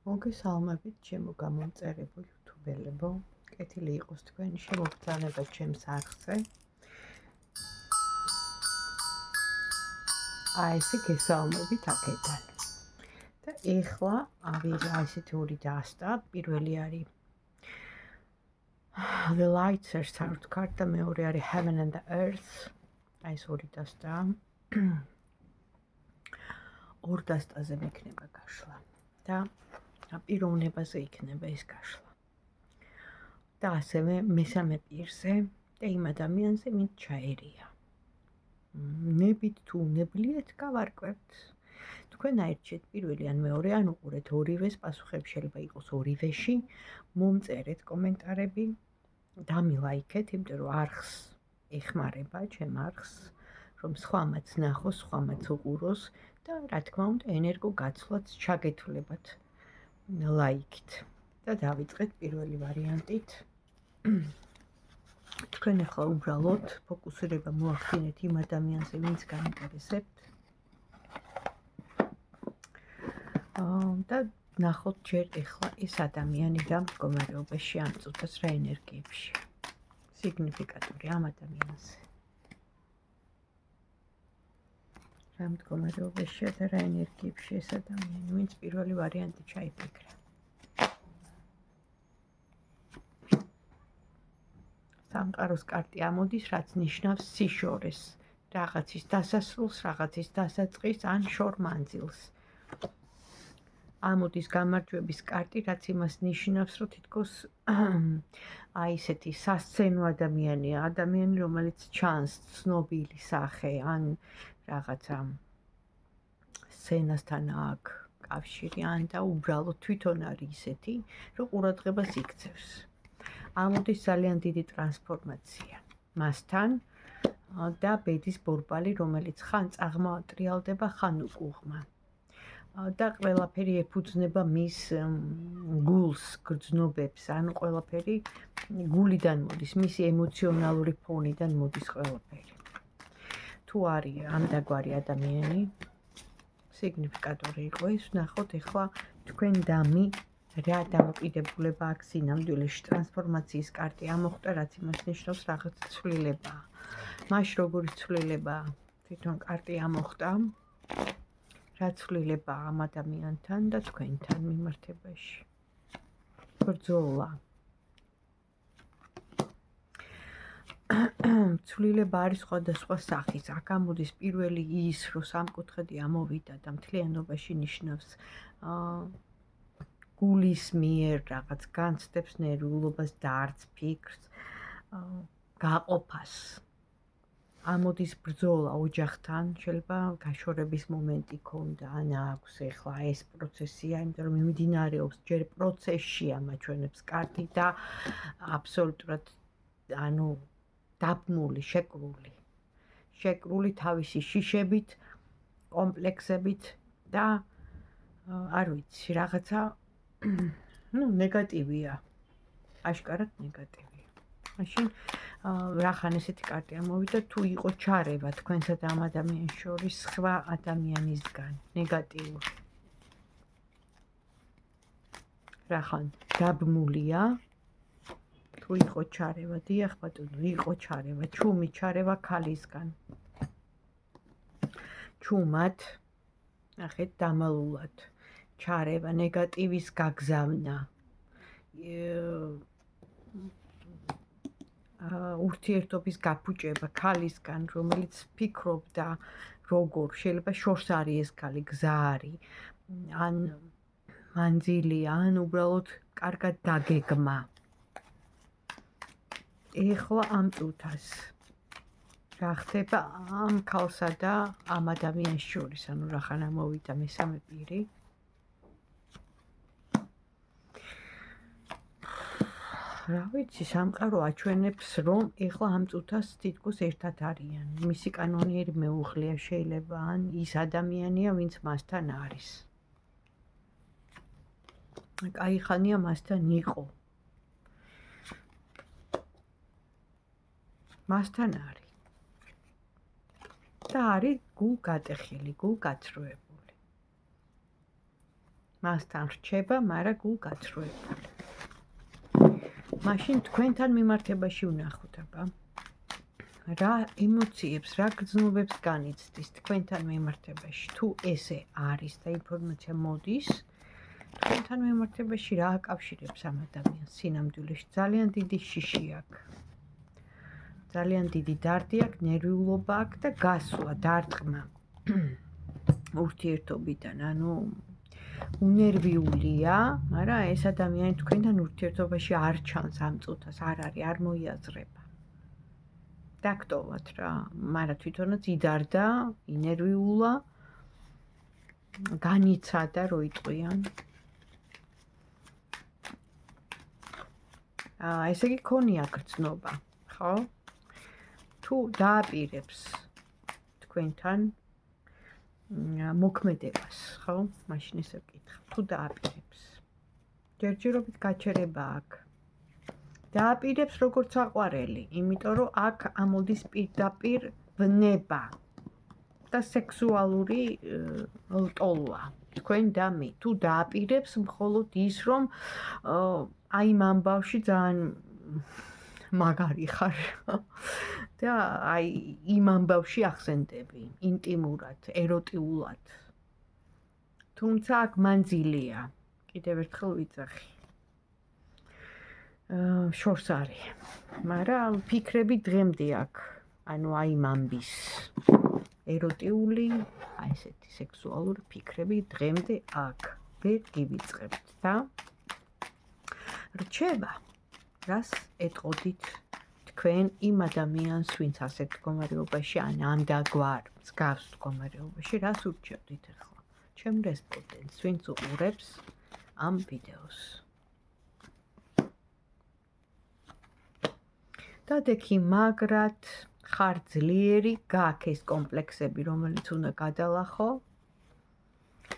მოგესალმებით, ჩემო გამომწერებო იუთუბელებო. კეთილი იყოს თქვენი შემოგბრძანება ჩემს არხზე. ესე გესალმებით აქედან. და ეხლა ესეთი ორი დასტა. პირველი არის The Lights are South Card და მეორე არის Heaven and the Earth. ეს ორი დასტა. ორ დასტაზე მექნება გაშლა. და პიროვნებაზე იქნება ეს გაშლა. და ასევე მესამე პირზე და იმ ადამიანზე ვინც ჩაერია. ნებით თუ უნებლიეთ გავარკვევთ. თქვენ აირჩიეთ პირველი ან მეორე, ან უყურეთ ორივეს პასუხები შეიძლება იყოს ორივეში. მომწერეთ კომენტარები, დამილაიქეთ, იმიტომ რომ არხს ეხმარება ჩემ არხს, რომ სხვამაც ნახოს, სხვამაც უყუროს და რა თქმა უნდა ენერგო გაცვლაც ჩაგეთვლებათ ლაიქით. და დავიწყეთ პირველი ვარიანტით. თქვენ ახლა უბრალოდ ფოკუსირება მოახდინეთ იმ ადამიანზე, ვინც გაინტერესებთ. და ნახოთ ჯერ ახლა ეს ადამიანი რა მდგომარეობაში ამ წუთას რა ენერგიებში. სიგნიფიკატორი ამ ადამიანზე. რა მდგომარეობაშია და რა ენერგიებში ეს ადამიანი, ვინც პირველი ვარიანტი ჩაიფიქრა. სამყაროს კარტი ამოდის, რაც ნიშნავს სიშორეს, რაღაცის დასასრულს, რაღაცის დასაწყისს ან შორ მანძილს. ამოდის გამარჯვების კარტი, რაც იმას ნიშნავს, რომ თითქოს აი ესეთი სასცენო ადამიანია, ადამიანი, რომელიც ჩანს ცნობილი სახე ან რაღაცა სცენასთან აქვს კავშირი, ან და უბრალოდ თვითონ არის ისეთი, რომ ყურადღებას იქცევს. ამოდის ძალიან დიდი ტრანსფორმაცია მასთან და ბედის ბორბალი, რომელიც ხან წაღმატრიალდება, ხან უკუღმა. და ყველაფერი ეფუძნება მის გულს, გრძნობებს, ანუ ყველაფერი გულიდან მოდის, მისი ემოციონალური ფონიდან მოდის ყველაფერი. თუ არის ამდაგვარი ადამიანი, სიგნიფიკატორი იყო ეს, ნახოთ ახლა თქვენ დამი რა დამოკიდებულება აქვს სინამდვილეში, ტრანსფორმაციის კარტი ამოხდა, რაც იმას ნიშნავს რაღაც ცვლილებაა. მაშ როგორი ცვლილებაა, თვითონ კარტი ამოხდა, რა ცვლილებაა ამ ადამიანთან და თქვენთან მიმართებაში. ბრძოლა. ცვლილება არის სხვადასხვა სახის. აქ ამოდის პირველი ის, რომ სამკუთხედი ამოვიდა და მთლიანობაში ნიშნავს გულის მიერ რაღაც განცდებს, ნერვიულობას, დარდს, ფიქრს, გაყოფას. ამოდის ბრძოლა ოჯახთან, შეიძლება გაშორების მომენტი ქონდა, ან აქვს ახლა ეს პროცესია, იმიტომ რომ მიმდინარეობს ჯერ პროცესშია მაჩვენებს კარტი და აბსოლუტურად ანუ დაბმული, შეკრული თავისი შიშებით, კომპლექსებით და არ ვიცი, რაღაცა ნეგატივია. აშკარად ნეგატივია. მაშინ რახან ესეთი კარტი ამოვიდა, თუ იყო ჩარევა თქვენსა და ამ ადამიანის შორის სხვა ადამიანისგან, ნეგატიური. რახან დაბმულია, თუ იყო ჩარევა, დიახ ბატონო, იყო ჩარევა, ჩუმი ჩარევა ქალისგან. ჩუმად, ნახეთ, დამალულად, ჩარევა, ნეგატივის გაგზავნა. ურთიერთობის გაფუჭება ქალისგან, რომელიც ფიქრობდა როგორ შეიძლება შორს არის ეს ქალი, გზა არის, ან მანძილია, ან უბრალოდ კარგად დაგეგმა. ეხლა ამ წუთას რა ხდება ამ ქალსა და ამ ადამიანის შორის, ანუ რახან ამოვიდა მესამე პირი. რა ვიცი, სამყარო აჩვენებს, რომ ეხლა ამ წუთას თითქოს ერთად არიან. მისი კანონიერი მეუღლეა შეიძლება, ან ის ადამიანია, ვინც მასთან არის. კაი ხანია მასთან იყო. მასთან არის. და არის გულ გატეხილი, გულ გაცრუებული. მასთან რჩება, მაგრამ გულ გაცრუებული. მაშინ თქვენთან მიმართებაში ვნახოთ, აბა. რა ემოციებს, რა გრძნობებს განიცდის თქვენთან მიმართებაში, თუ ესე არის და ინფორმაცია მოდის, თქვენთან მიმართებაში რა აკავშირებს ამ ადამიანს სინამდვილეში? ძალიან დიდი შიში აქვს. ძალიან დიდი დარდი აქვს, ნერვიულობა აქვს და გასვლა, დარტყმა ურთიერთობიდან, ანუ უნერვიულია, მაგრამ ეს ადამიანი თქვენთან ურთიერთობაში არ ჩანს ამ წუთას, არ არის, არ მოიაზრება. დაგტოვათ რა, მაგრამ თვითონაც იდარდა, ინერვიულა, განიცადა, რო იტყვიან. ესე იგი ქონია გრძნობა, ხო? თუ დააპირებს თქვენთან მოქმედებას, ხო? მაშინ ესე ვკითხავ, თუ დააპირებს. ჯერჯერობით გაჩერება აქვს. დააპირებს როგორც აყვარელი, იმიტომ რომ აქ ამოდის პირდაპირ ვნება და სექსუალური ლტოლვა თქვენ და მე. თუ დააპირებს მხოლოდ ის, რომ აი ამ ამბავში ძალიან მაგარი ხარ და აი იმ ამბავში ახსენდები ინტიმურად, ეროტიულად. თუმცა აქ მანძილია. კიდევ ერთხელ ვიძახი. შორს არის. მაგრამ ფიქრები დღემდე აქ. ანუ აი ამბის ეროტიული, აი ესეთი სექსუალური ფიქრები დღემდე აქ. ვერ გივიწყებთ და რჩება, რას ეტყოდით თქვენ იმ ადამიანს, ვინც ასეთ მდგომარეობაში, ან ამ დაგვარ მსგავს მდგომარეობაში, რას ურჩევდით ახლა? ჩემ რესპონდენტს, ვინც უყურებს ამ ვიდეოს. დადექი მაგრად, ხარ ძლიერი, გაქვს ეს კომპლექსები, რომელიც უნდა გადალახო.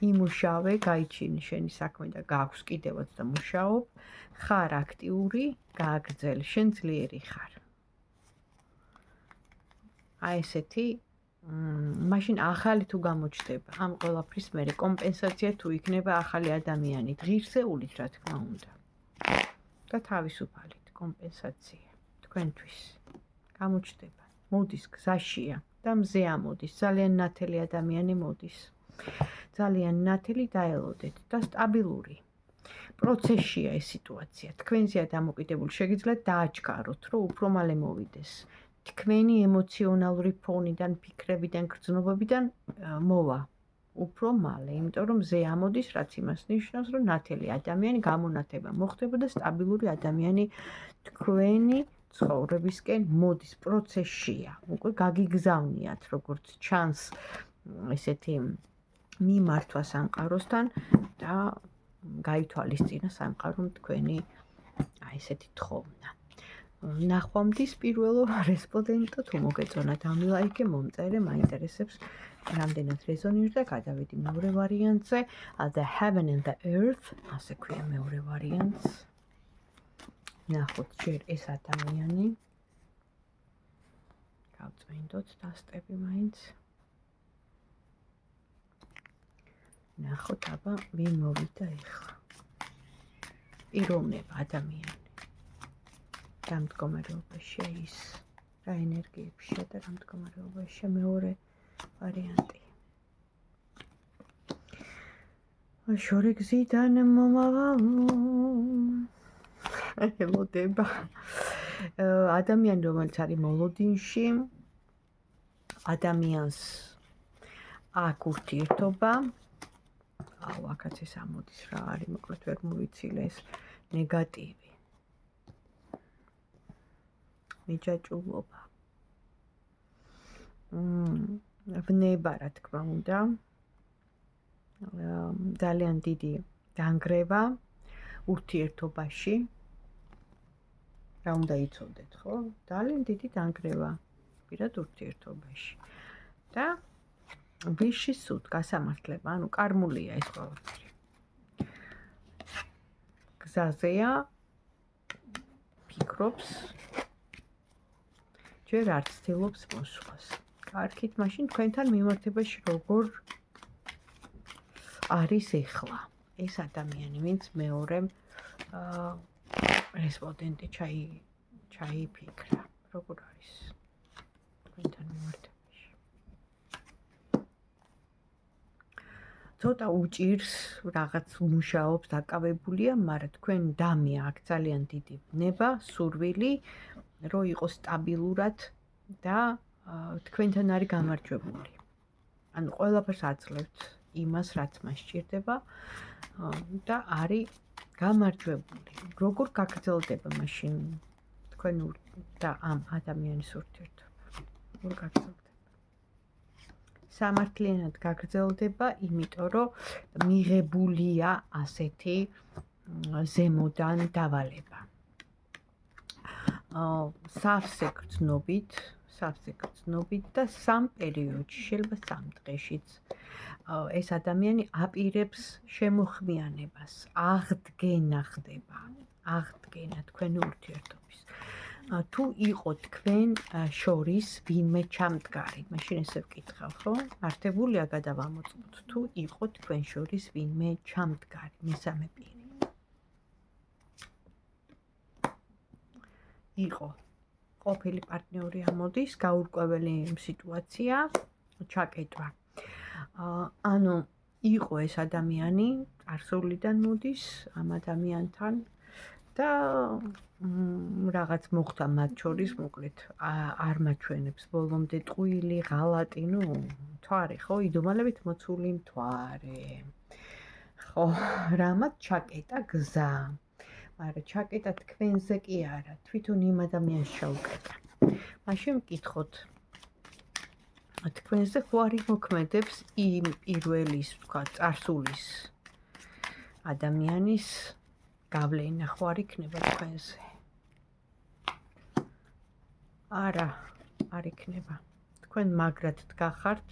იმუშავე, გაიჩინე შენი საქმე და გაქვს კიდევაც და მუშაობ. ხარ აქტიური, გააგრძელ, შენ ძლიერი ხარ. აი ესეთი, მაშინ ახალი თუ გამოჩნდება, ამ ყველაფრის მერე კომპენსაცია თუ იქნება ახალი ადამიანი, ღირსეულით რა თქმა უნდა. და თავისუფალით კომპენსაცია თქვენთვის გამოჩნდება. მოდის გზაშია და მზე ამოდის, ძალიან ნათელი ადამიანი მოდის. ძალიან ნათელი დაელოდეთ და სტაბილური. პროცესია ეს სიტუაცია. თქვენზეა დამოკიდებული, შეგიძლიათ დააჩქაროთ, რომ უფრო მალე მოვიდეს. თქვენი ემოციონალური ფონიდან, ფიქრებიდან, გრძნობებიდან მოვა უფრო მალე, იმიტომ რომ მზე ამოდის, რაც იმას ნიშნავს, რომ ნათელი ადამიანი გამონათება მოხდება და სტაბილური ადამიანი თქვენი ცხოვრებისკენ მოდის, პროცესია. უკვე გაგიგზავნიათ, როგორც ჩანს ესეთი მიმართვა სამყაროსთან და გაითვალისწინა სამყარომ თქვენი აი ესეთი თხოვნა. ნახვამდის პირველო რესპონდენტო, თუ მოგეწონათ ამ ლაიქე, მომწერე, მაინტერესებს რამდენად რეზონირდა, გადავედი მეორე ვარიანტზე, The Heaven and the Earth, ასე ქვია მეორე ვარიანტს. ნახოთ ჯერ ეს ადამიანი. გავწვინდოთ დასტები მაინც. ნახოთ აბა ვინ მოვიდა ეხლა. პიროვნება ადამიანი. რა მდგომარეობაშია ის, რა ენერგიებშია და რა მდგომარეობაშია მეორე ვარიანტი. შორეგზიდან მომავალო. ელოდება. ადამიანი, რომელიც არის მოლოდინში, ადამიანს აქ ურთიერთობა. აუ, აქაც ეს ამოდის რა არის, მოკლედ ვერ მოვიცილე ეს ნეგატივი. მიჯაჭვულობა. ვნება, რა თქმა უნდა. ძალიან დიდი დანგრევა ურთიერთობაში. რა უნდა იცოდეთ, ხო? ძალიან დიდი დანგრევა პირად ურთიერთობაში. და ვიში სუთ გასამართლება, ანუ კარმულია ეს ყველაფერი. გზაზეა, ფიქრობს, ჯერ არ ცდილობს მოსვლას. კარგით, მაშინ თქვენთან მიმართებაში როგორ არის ეხლა? ეს ადამიანი, ვინც მეორე რესპონდენტი ჩაიფიქრა, როგორ არის თქვენთან მიმართებაში. ცოტა უჭირს, რაღაც მუშაობს, დაკავებულია, მაგრამ თქვენ დამი აქ ძალიან დიდი ბნება, სურვილი, რომ იყოს სტაბილურად და თქვენთან არის გამარჯვებული. ანუ ყველაფერს აძლევთ იმას, რაც მას სჭირდება და არის გამარჯვებული. როგორ გაგრძელდება მაშინ თქვენ და ამ ადამიანის ურთიერთობა? როგორ გაგრძელდება? სამართლიანად გაგრძელდება, იმიტომ რომ მიღებულია ასეთი ზემოდან დავალება. სავსე გრძნობით და სამ პერიოდში, შეიძლება 3 დღეშიც ეს ადამიანი აპირებს შემოხმიანებას, აღდგენა ხდება, აღდგენა თქვენი ურთიერთობის. თუ იყო თქვენ შორის ვინმე ჩამდგარი, მაშინ ესე ვკითხავ, ხო? მართებულია გადავამოწმოთ, თუ იყო თქვენ შორის ვინმე ჩამდგარი, მესამე პირი. იყო ყოფილი პარტნიორი ამოდის, გაურკვეველი სიტუაცია, ჩაკეტვა. ანუ იყო ეს ადამიანი, წარსულიდან მოდის ამ ადამიანთან და რაღაც მოხდა მათ შორის, მოკლედ არ მაჩვენებს ბოლომდე ტყუილი, ღალატი, მთვარე, ხო, იდუმალებით მოცული მთვარე. ხო, რამაც ჩაკეტა გზა. მაგრამ ჩაკეტა თქვენზე კი არა, თვითონ იმ ადამიანს ჩაუკეტა. მაშინ ვკითხოთ, თქვენზე ხო არ იმოქმედებს იმ პირველის, თქვა, წარსულის ადამიანის გავლენა ხო არ იქნება თქვენზე? არა, არ იქნება. თქვენ მაგრად დგახართ,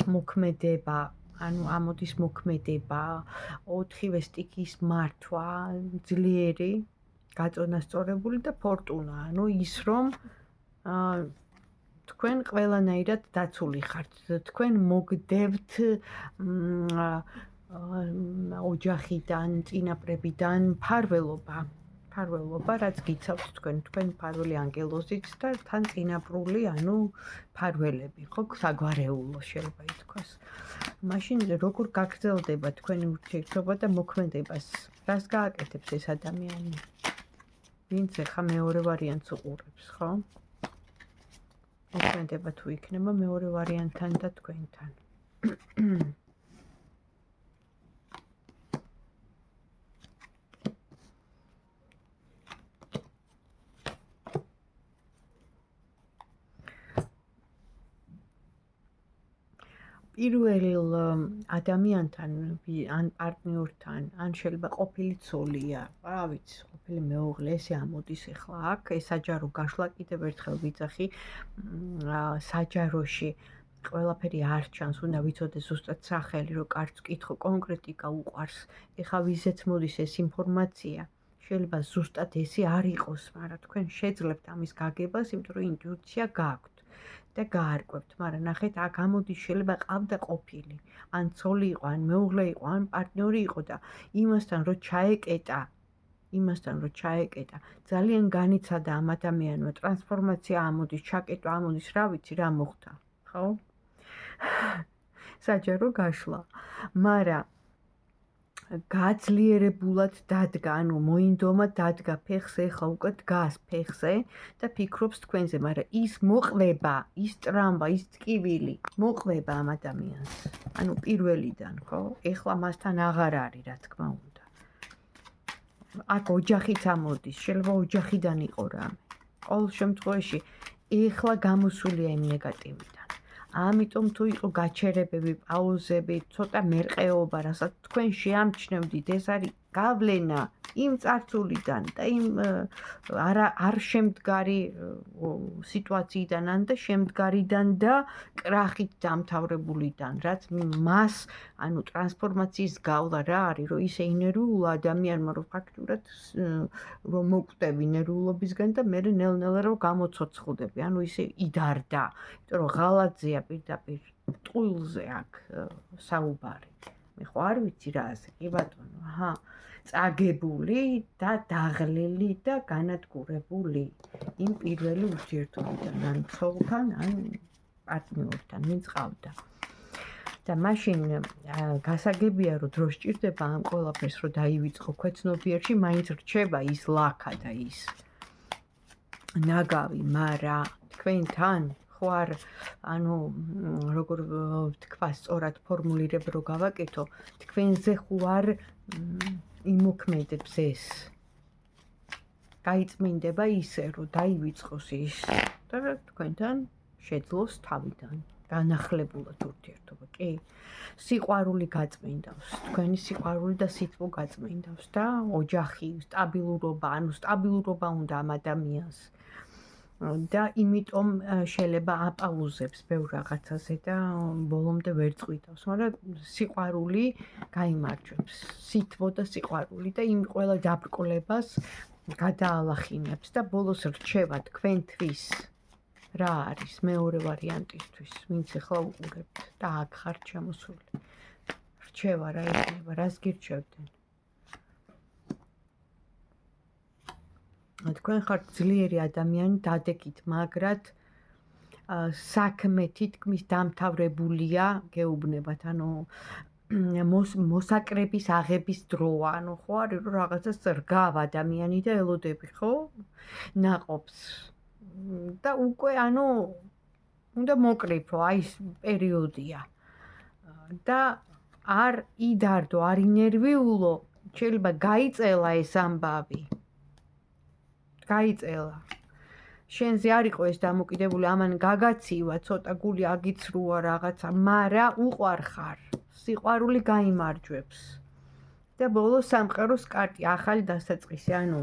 მოქმედება, ანუ ამოდის მოქმედება, 4-ვე სტიქის მართვა, ძლიერი, გაწონასწორებული და ფორტუნა, ანუ ის რომ თქვენ ყველანაირად დაცული ხართ, თქვენ მოგდებთ ოჯახიდან, წინაპრებიდან ფარველობა, რაც გიცავთ თქვენ ფარველი ანგელოზით და თან წინაპრული, ანუ ფარველები, ხო, საგვარეულო შეიძლება ითქვას. მაშინ როგორ გაგრძელდება თქვენი ურთიერთობა და მოქმედებას? რას გააკეთებს ეს ადამიანი? ვინც ახლა მეორე ვარიანტს უყურებს, ხო? მოქმედება თუ იქნება მეორე ვარიანტთან და თქვენთან. პირველ ადამიანთან, ან პარტნიორთან, ან შეიძლება ყოფილი ცოლია, რა ვიცი, ყოფილი მეუღლე, ესე ამოდის ახლა აქ, ეს საჯარო გაშლა, კიდევ ერთხელ ვიძახი, საჯაროში ყველაფერი არ ჩანს, უნდა ვიცოდე ზუსტად სახელი, რომ კარგს ვკითხო, კონკრეტიკა უყვარს. ეხლა ვიზეც მოდის ეს ინფორმაცია, შეიძლება ზუსტად ესე არ იყოს, მაგრამ თქვენ შეძლებთ ამის გაგებას, იმიტომ რომ ინტუიცია გააქვთ. და გაარკვევთ, მაგრამ ნახეთ, აქ ამოდის შეიძლება ყავდა ყოფილი, ან ცოლი იყო, ან მეუღლე იყო, ან პარტნიორი იყო და იმასთან რომ ჩაეკეტა, ძალიან განიცადა ამ ადამიანმა, ტრანსფორმაცია ამოდის, ჩაკეტვა ამოდის, რა ვიცი, რა მოხდა, ხო? საჯარო გაშლა, მაგრამ გაძლიერებულად დადგა, ანუ მოინდომა დადგა ფეხზე, ახლა უკვე დგას ფეხზე და ფიქრობს თქვენზე, მაგრამ ის მოყვება, ის ტრამვა, ის ტკივილი მოყვება ამ ადამიანს. ანუ პირველიდან, ხო? ეხლა მასთან აღარ არის, რა თქმა უნდა. აქ ოჯახიც ამოდის, შეიძლება ოჯახიდან იყო რამე. ყოველ შემთხვევაში, ეხლა გამოსულია იმ ნეგატივიდან. ამიტომ თუ იყო გაჩერებები, პაუზები, ცოტა მერყეობა, რასაც თქვენ შეამჩნევდით, ეს არის გავლენა იმ წარსულიდან და იმ არ შემდგარი სიტუაციიდან და შემდგარიდან და კრახით დამთავრებულიდან, რაც მას, ანუ ტრანსფორმაციის გავლა რა არის, რომ ისე ინერვიულა ადამიანმა, რომ ფაქტურად რომ მოკვდები ნერვიულობისგან და მე ნელ-ნელა რომ გამოცოცხლდები, ანუ ისე იდარდა, იმიტომ რომ ღალატზეა პირდაპირ ტყუილზე აქ საუბარი. მე ხო არ ვიცი რა ასე, კი ბატონო, აჰა, წაგებული და დაღლილი და განადგურებული იმ პირველი ურთიერთობიდან, ან ცოლთან, ან პარტნიორთან, ვინც ყავდა. და მაშინ გასაგებია, რომ დრო სჭირდება ამ ყველაფერს, რომ დაივიწყო ქვეცნობიერში, მაინც რჩება ის ლაქა და ის ნაგავი, მაგრამ თქვენთან ხო არ, ანუ როგორ ვთქვა, სწორად ფორმულირებ რო გავაკეთო, თქვენზე ხო არ იმოქმედებს ეს. გაიწმინდება ისე, რომ დაივიწყოს ის და თქვენთან შეძლოს თავიდან. განახლებულად ურთიერთობა, კი? სიყვარული გაწმინდავს, თქვენი სიყვარული და სითბო გაწმინდავს და ოჯახი, სტაბილურობა, ანუ სტაბილურობა უნდა ამ ადამიანს. და იმიტომ შეიძლება აპაუზებს ბევრ რაღაცაზე და ბოლომდე ვერ წვიდავს, მაგრამ სიყვარული გაიმარჯვებს, სითბო და სიყვარული და იმ ყველა დაბრკოლებას გადაალახინებს და ბოლოს რჩება თქვენთვის რა არის მეორე ვარიანტისთვის, ვინც ახლა უყურებთ და აქ ხართ ჩამოსული. რჩევა რა იქნება, რას გირჩევდნენ? თქვენ ხართ ძლიერი ადამიანი, დადეგით, მაგრად საქმე თითქმის დამთავრებულია, გეუბნებათ, ანუ მოსაკრების აღების დროა, ანუ ხო არის რომ რაღაცას რგავ ადამიანი და ელოდები, ხო? ნაყოფს. და უკვე, ანუ უნდა მოკრიფო, აი ეს პერიოდია. და არ იდარდო, არ ინერვიულო, შეიძლება გაიწელა ეს ამბავი. გაიწელა. შენზე არ იყო ეს დამოკიდებული, ამან გაგაცივა, ცოტა გული აგიცრუა რაღაცა, მაგრამ უყვარ ხარ. სიყვარული გაიმარჯვებს. და ბოლოს სამყაროს კარტი, ახალი დასაწყისი, ანუ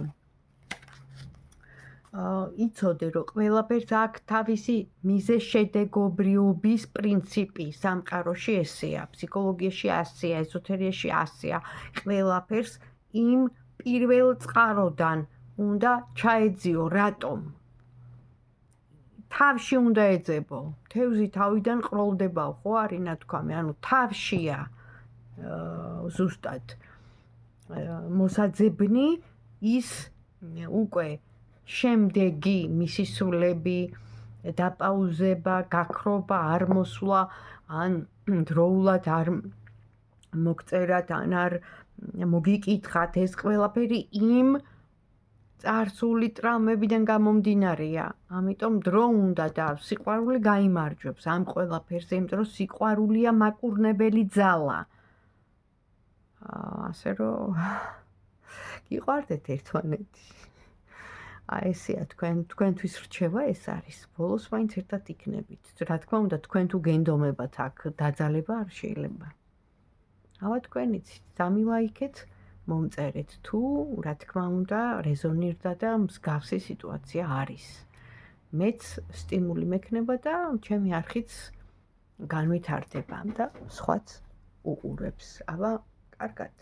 იცოდე, რომ ყველაფერს აქვს თავისი მიზეზშედეგობრიობის პრინციპი, სამყაროში ესეა, ფსიქოლოგიაში ასეა, ეზოთერიაში ასეა, ყველაფერს იმ პირველ წყაროდან უნდა ჩაეძიო, რატომ? თავში უნდა ეძებო, თევზი თავიდან ყროლდებაო, ხო არის ნათქვამი, ანუ თავშია ზუსტად მოსაძებნი ის უკვე შემდეგი მისისულები, დაპაუზება, გაქრობა, არ მოსვლა, ან დროულად არ მოგწერათ, ან არ მოგიკითხათ, ეს ყველაფერი იმ წარსული ტრამვებიდან გამომდინარეა. ამიტომ დრო უნდა და სიყვარული გაიმარჯვებს ამ ყველაფერზე, იმიტომ რომ სიყვარულია მაკურნებელი ძალა. ასე რომ გიყვარდეთ ერთმანეთი. აი ესეა თქვენთვის რჩევა ეს არის. ბოლოს მაინც ერთად იქნებით. რა თქმა უნდა, თქვენ თუ გენდომებათ აქ დაძალება არ შეიძლება. აბა თქვენ იცით, დამილაიქეთ, მომწერეთ თუ რა თქმა უნდა რეზონირდა და მსგავსი სიტუაცია არის. მეც სტიმული მექნება და ჩემი არხიც განვითარდება და სხვაც უყურებს. აბა, კარგად.